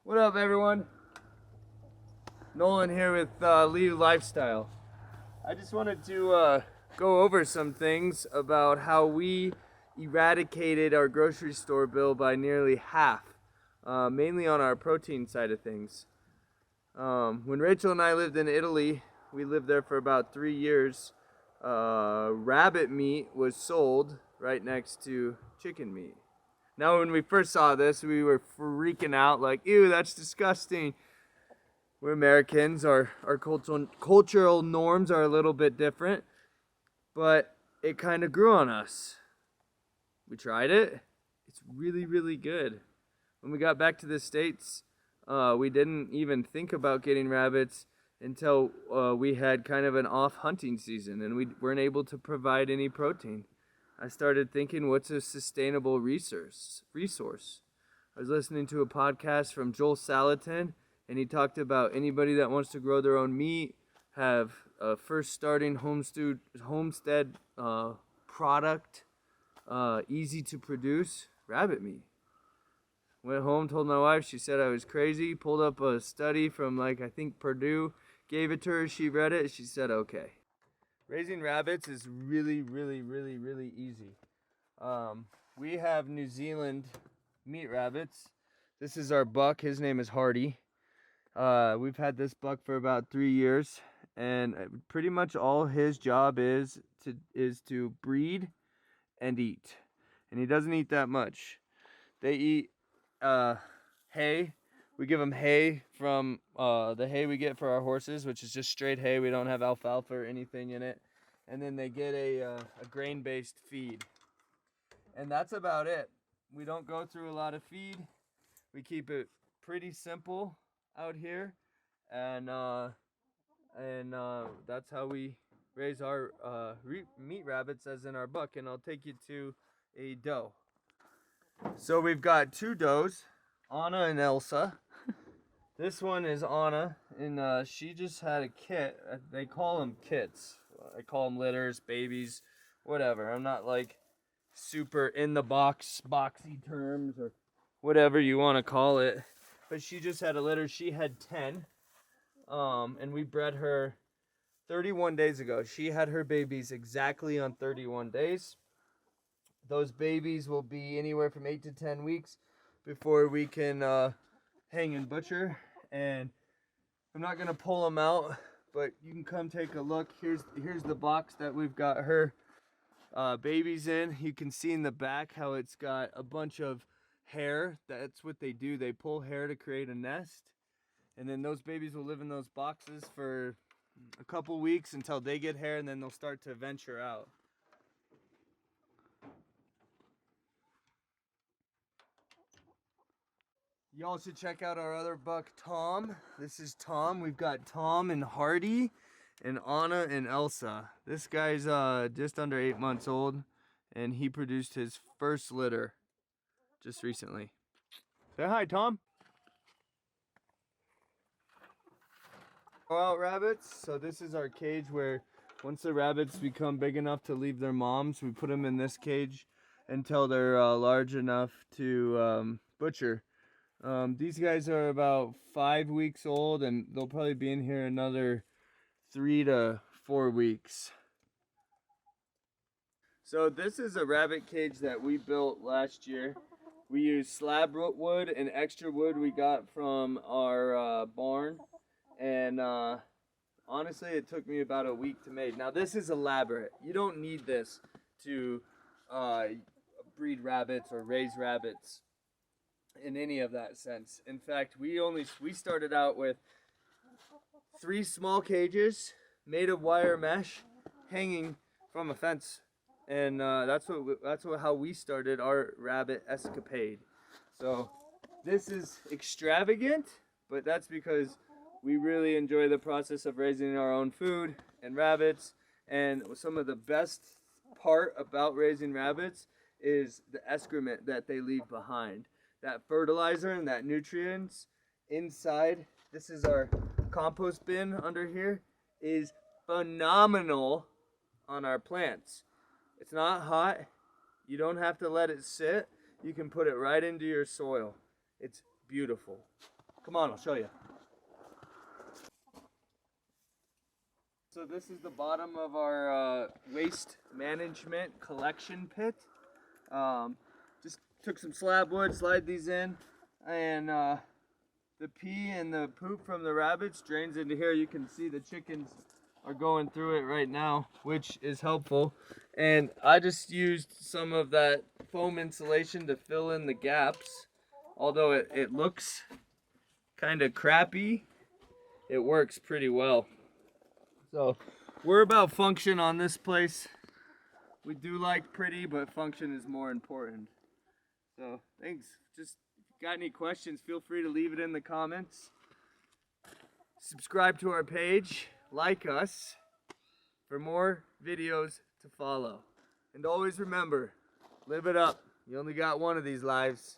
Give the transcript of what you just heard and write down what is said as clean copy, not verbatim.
What up, everyone? Nolan here with Lee Lifestyle. I just wanted to go over some things about how we eradicated our grocery store bill by nearly half, mainly on our protein side of things. When Rachel and I lived in Italy, we lived there for about 3 years. Rabbit meat was sold right next to chicken meat. Now, when we first saw this, we were freaking out like, ew, that's disgusting. We're Americans, our cultural norms are a little bit different, but it kind of grew on us. We tried it. It's really, really good. When we got back to the States, we didn't even think about getting rabbits until we had kind of an off hunting season and we weren't able to provide any protein. I started thinking, what's a sustainable resource? I was listening to a podcast from Joel Salatin, and he talked about anybody that wants to grow their own meat, have a first starting homestead product, easy to produce, rabbit meat. Went home, told my wife, she said I was crazy, pulled up a study from I think Purdue, gave it to her, she read it, she said okay. Raising rabbits is really, really, really, really easy. We have New Zealand meat rabbits. This is our buck. His name is Hardy. We've had this buck for about 3 years, and pretty much all his job is to breed and eat. And he doesn't eat that much. They eat hay. We give them hay from the hay we get for our horses, which is just straight hay. We don't have alfalfa or anything in it. And then they get a grain-based feed. And that's about it. We don't go through a lot of feed. We keep it pretty simple out here. And that's how we raise our meat rabbits, as in our buck. And I'll take you to a doe. So we've got 2 does, Anna and Elsa. This one is Anna, and she just had a kit. They call them kits. I call them litters, babies, whatever. I'm not super in the boxy terms or whatever you want to call it. But she just had a litter. She had 10, and we bred her 31 days ago. She had her babies exactly on 31 days. Those babies will be anywhere from 8 to 10 weeks before we can hang and butcher. And I'm not gonna pull them out, but you can come take a look. Here's the box that we've got her babies in. You can see in the back how it's got a bunch of hair. That's what they do. They pull hair to create a nest, and then those babies will live in those boxes for a couple weeks until they get hair, and then they'll start to venture out. Y'all should check out our other buck, Tom. This is Tom. We've got Tom and Hardy and Anna and Elsa. This guy's just under 8 months old, and he produced his first litter just recently. Say hi, Tom. Go out, rabbits. So this is our cage where once the rabbits become big enough to leave their moms, we put them in this cage until they're large enough to butcher. These guys are about 5 weeks old, and they'll probably be in here another 3 to 4 weeks. So this is a rabbit cage that we built last year. We used slab wood and extra wood we got from our barn, and honestly, it took me about a week to make. Now this is elaborate. You don't need this to breed rabbits or raise rabbits in any of that sense. In fact, we started out with 3 small cages made of wire mesh hanging from a fence, and that's how we started our rabbit escapade. So this is extravagant, but that's because we really enjoy the process of raising our own food and rabbits. And some of the best part about raising rabbits is the excrement that they leave behind. That fertilizer and that nutrients inside, this is our compost bin under here, is phenomenal on our plants. It's not hot. You don't have to let it sit. You can put it right into your soil. It's beautiful. Come on, I'll show you. So this is the bottom of our waste management collection pit. Just took some slab wood, slide these in, and the pee and the poop from the rabbits drains into here. You can see the chickens are going through it right now, which is helpful. And I just used some of that foam insulation to fill in the gaps. Although it looks kind of crappy, it works pretty well. So we're about function on this place. We do like pretty, but function is more important. So thanks. Just if you got any questions, feel free to leave it in the comments. Subscribe to our page, like us for more videos to follow. And always remember, live it up. You only got one of these lives.